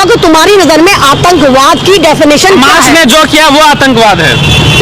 तक तुम्हारी नजर में आतंकवाद की डेफिनेशन हमास ने जो किया वो आतंकवाद है।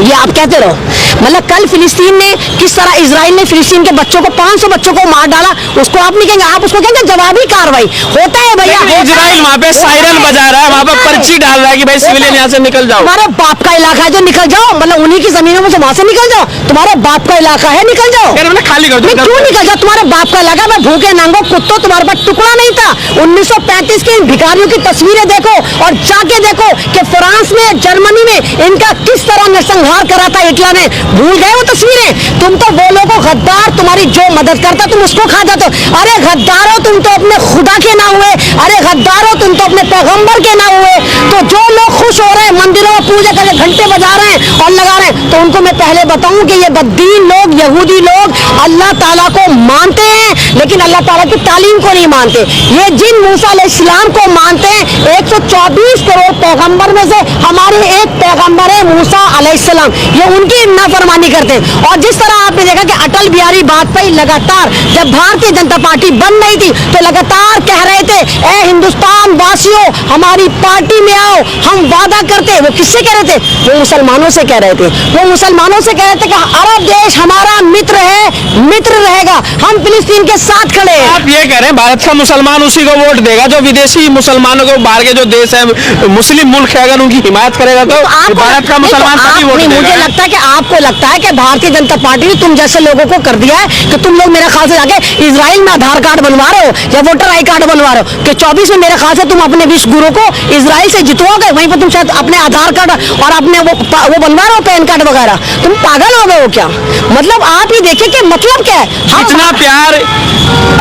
ये आप कहते रहो। मतलब कल फिलिस्तीन ने किस तरह इजराइल ने फिलिस्तीन के बच्चों को 500 बच्चों को मार डाला, उसको आप नहीं कहेंगे, आप उसको कहेंगे जवाबी कार्रवाई। होता है भैया, इजराइल वहाँ पे सायरन बजा रहा है, वहाँ पे पर्ची डाल रहा है कि भाई सिविलियन यहाँ से निकल जाओ। तुम्हारे बाप का इलाका है जो निकल जाओ, मतलब उन्हीं की जमीनों में से वहां से निकल जाओ। तुम्हारे बाप का इलाका है, निकल जाओ। खाली कर दो। क्यों निकल जाओ? तुम्हारे बाप का इलाका में भूखे नांगो कुत्तों तुम्हारे पास टुकड़ा नहीं था। 1935 के इन भिखारियों की तस्वीरें देखो और जाके देखो कि फ्रांस में, जर्मनी में इनका किस तरह नरसंहार करा था हिटलर ने। भूल गए वो तस्वीरें? तुम तो बोलो को गद्दार, तुम्हारी जो मदद करता तुम उसको खा जाते हो। अरे गद्दारो, तुम तो अपने खुदा के ना हुए। अरे गद्दारो, तुम तो अपने पैगंबर के ना हुए। तो जो लोग खुश हो रहे हैं, मंदिरों में पूजा करके घंटे बजा रहे हैं और लगा रहे हैं, तो उनको मैं पहले बताऊं कि ये बद्दीन लोग, यहूदी लोग अल्लाह ताला को मानते हैं लेकिन अल्लाह ताला की तालीम को नहीं मानते। ये जिन मूसा अलैहिस्सलाम को मानते हैं, 124 करोड़ पैगंबर में से हमारे एक पैगंबर है मूसा अलैहिस्सलाम, ये उनकी नाफरमानी करते हैं। और जिस तरह आपने देखा कि अटल बिहारी वाजपेयी लगातार जब भारतीय जनता पार्टी बन रही थी तो लगातार कह रहे थे, ए हिंदुस्तान वासियों हमारी पार्टी में आओ, हम वादा करते। वो किससे कह रहे थे? वो मुसलमानों से कह रहे थे। वो मुसलमानों से कह रहे थे कि अरब देश हमारा मित्र है, मित्र रहेगा, हम फिलिस्तीन के साथ खड़े हैं। आप ये कह रहे हैं भारत का मुसलमान उसी को वोट देगा जो विदेशी मुसलमानों को, बाहर के जो देश है मुस्लिम मुल्क है, अगर उनकी हिमायत करेगा तो भारत का मुसलमान तभी वोट देगा। मुझे लगता है कि आपको लगता है कि भारतीय जनता पार्टी ने तुम जैसे लोगों को कर दिया है कि तुम लोग मेरे ख्याल से जाके इजराइल में आधार कार्ड बनवा रहे हो या वोटर आई कार्ड बनवा रहे हो कि 24 में मेरे ख्याल से तुम अपने विश्व गुरु को इजराइल से जितवाओगे, वहीं पर तुम शायद अपने आधार कार्ड और अपने वो बनवा रहे हो पैन कार्ड वगैरह। तुम पागल हो गए हो क्या? मतलब आप ही देखिए कि मतलब क्या है। इतना प्यार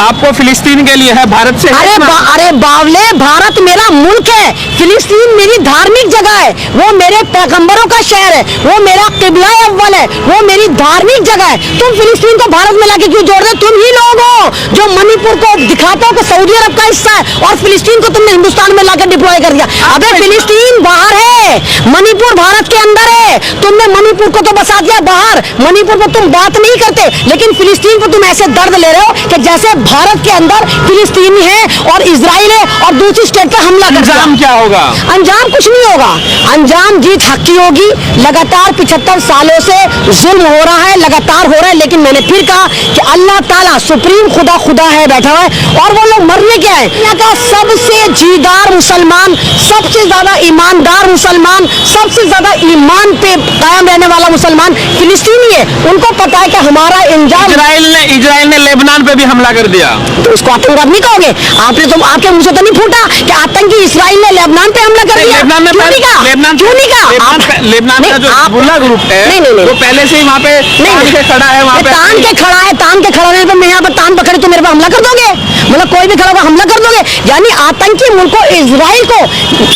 आपको फिलिस्तीन के लिए है भारत से? अरे बावले, भारत मेरा मुल्क है, फिलिस्तीन मेरी धार्मिक जगह है, वो मेरे पैगंबरों का शहर है, वो मेरा किबला अव्वल है, वो मेरी धार्मिक जगह है। तुम फिलिस्तीन को भारत में लाके क्यों जोड़ रहे हो? तुम ही लोग हो जो मणिपुर को दिखाते हो कि सऊदी अरब का हिस्सा है और फिलिस्तीन को तुमने हिंदुस्तान में लाकर डिप्लॉय कर दिया। अबे फिलिस्तीन बाहर है, मणिपुर भारत के अंदर है। तुमने मणिपुर को तो बसा दिया बाहर, मणिपुर पर तुम बात नहीं करते, लेकिन फिलिस्तीन को तुम ऐसे दर्द ले रहे हो कि जैसे भारत के अंदर फिलिस्तीनी है और इजराइल है और दूसरी स्टेट पर हमला कर दिया। अंजाम क्या होगा? अंजाम कुछ नहीं होगा, अंजाम जीत हक की होगी। लगातार 75 सालों से जुल्म हो रहा है, लगातार हो रहा है, लेकिन मैंने फिर कहा कि अल्लाह ताला सुप्रीम खुदा है बैठा हुआ है और वो लोग मरने क्या है। यहाँ का सबसे जीदार मुसलमान, सबसे ज्यादा ईमानदार मुसलमान, सबसे ज्यादा ईमान पे कायम रहने वाला मुसलमान फिलिस्तीनी है। उनको पता है कि हमारा इंजाम, इजराइल ने लेबनान पे भी हमला कर दिया, तो उसको आतंकवाद नहीं कहोगे? आपने तो आपके मुंह से तो नहीं फूटा कि आतंकी इजराइल ने लेबनान पे हमला कर दिया? लेबनान में क्यों नहीं कहा? लेबनान का जो हिजबुल्लाह ग्रुप है वो पहले से ही वहाँ पे तान के खड़ा है, वहाँ पे तान के खड़ा रहने पर मैं यहाँ पर तान पकड़े तो मेरे पर हमला कर दोगे? मतलब कोई भी खड़ा होगा हमला कर दोगे? यानी आतंकी मुल्क को, इजराइल को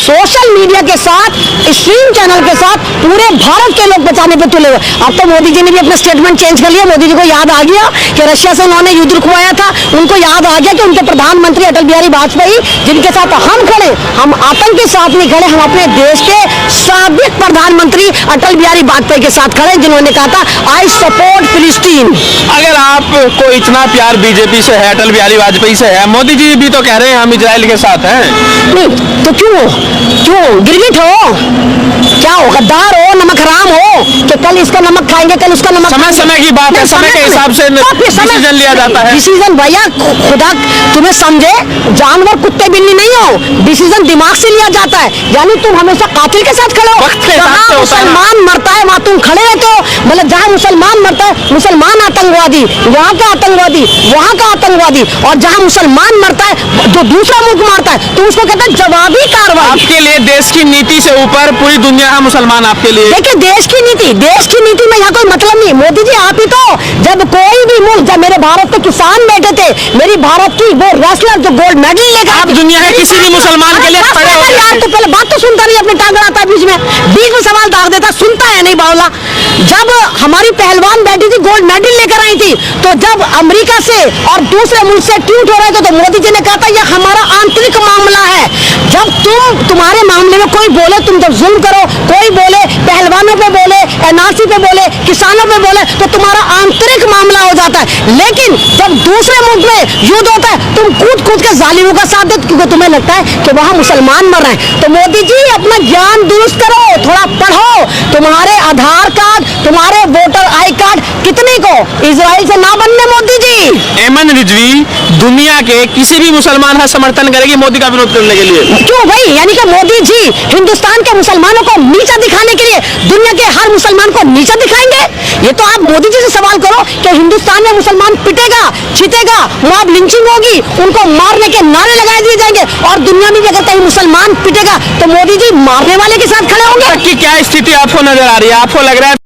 सोशल मीडिया के साथ, स्ट्रीम चैनल के साथ पूरे भारत के लोग बचाने पे तुले हुए। अब तो मोदी जी ने भी अपना स्टेटमेंट चेंज कर लिया। मोदी जी को याद आ गया कि रशिया से उन्होंने युद्ध रुकवाया था, उनको याद आ गया कि उनके प्रधानमंत्री अटल बिहारी वाजपेयी जिनके साथ हम खड़े, हम आतंक के साथ नहीं खड़े, हम अपने देश के साबिक प्रधानमंत्री अटल बिहारी वाजपेयी के साथ खड़े जिन्होंने कहा था आई सपोर्ट फिलिस्तीन। अगर आपको इतना प्यार बीजेपी से है, अटल बिहारी वाजपेयी से है, मोदी जी भी तो कह रहे हैं हम इजराइल के साथ हैं, नहीं तो क्यों गिरगिट हो, क्या हो, गद्दार हो, नमक हराम हो कि कल इसका नमक खाएंगे कल उसका नमक? समय की बात है, समय के हिसाब से डिसीजन लिया जाता है। डिसीजन भैया खुदा तुम्हें समझे, जानवर कुत्ते बिल्ली नहीं हो, डिसीजन दिमाग से लिया जाता है। यानी तुम हमेशा कातिल के साथ खड़े हो, जहाँ मुसलमान मरता है वहाँ तुम खड़े रहते हो। मतलब जहाँ मुसलमान मरता है मुसलमान आतंकवादी, यहाँ का आतंकवादी, वहाँ का आतंकवादी, और जहाँ मुसलमान मरता है जो दूसरा मुल्क मारता है तो उसको कहते हैं जवाबी कार्रवाई। आपके लिए देश की नीति से ऊपर पूरी दुनिया का मुसलमान आपके लिए। देखिए देश की नीति में यहाँ कोई मतलब नहीं। मोदी जी आप ही तो, जब कोई भी मुल्क, जब मेरे भारत के किसान बैठे थे, मेरी भारत की वो रेसलर जो गोल्ड मेडल लेकर, आप दुनिया के किसी भी मुसलमान के लिए खड़े हो यार, तो पहले बात तो सुनता नहीं, अपने टांग आता है बीच में सवाल दाग देता, सुनता है नहीं बावला। जब हमारी पहलवान बैठी थी गोल्ड मेडल लेकर आई थी, तो जब अमेरिका से और दूसरे मुल्क से ट्वीट हो रहे थे तो मोदी जी ने कहा था यह हमारा आंतरिक मामला है। जब तुम्हारे मामले में कोई बोले, तुम जब जुल्म करो, कोई बोले पहलवानों पे बोले एनआरसी पे बोले, किसानों पे बोले तो तुम्हारा आंतरिक मामला हो जाता है। लेकिन जब दूसरे मुल्क में युद्ध होता है तुम कूद कूद के जालिमों का साथ देते, क्योंकि तुम्हें लगता है कि वहां मुसलमान मर रहे हैं। तो मोदी जी अपना ज्ञान दुरुस्त करो, थोड़ा पढ़ो। तुम्हारे आधार कार्ड, तुम्हारे वोटर आई कार्ड कितने को इजराइल से ना बनने मोदी जी। एमन रिजवी दुनिया के किसी भी मुसलमान का समर्थन करेगी मोदी का विरोध करने के लिए। क्यों भाई, यानी कि मोदी जी हिंदुस्तान के मुसलमानों को नीचा दिखाने के लिए दुनिया के हर मुसलमान को नीचा दिखाएंगे? ये तो आप मोदी जी से सवाल करो कि हिंदुस्तान में मुसलमान पिटेगा, छितेगा, मॉब लिंचिंग होगी, उनको मारने के नारे लगाए दिए जाएंगे, और दुनिया में भी अगर कहीं मुसलमान पिटेगा तो मोदी जी मारने वाले के साथ खड़े होंगे। कि क्या स्थिति आपको नजर आ रही है? आपको लग रहा है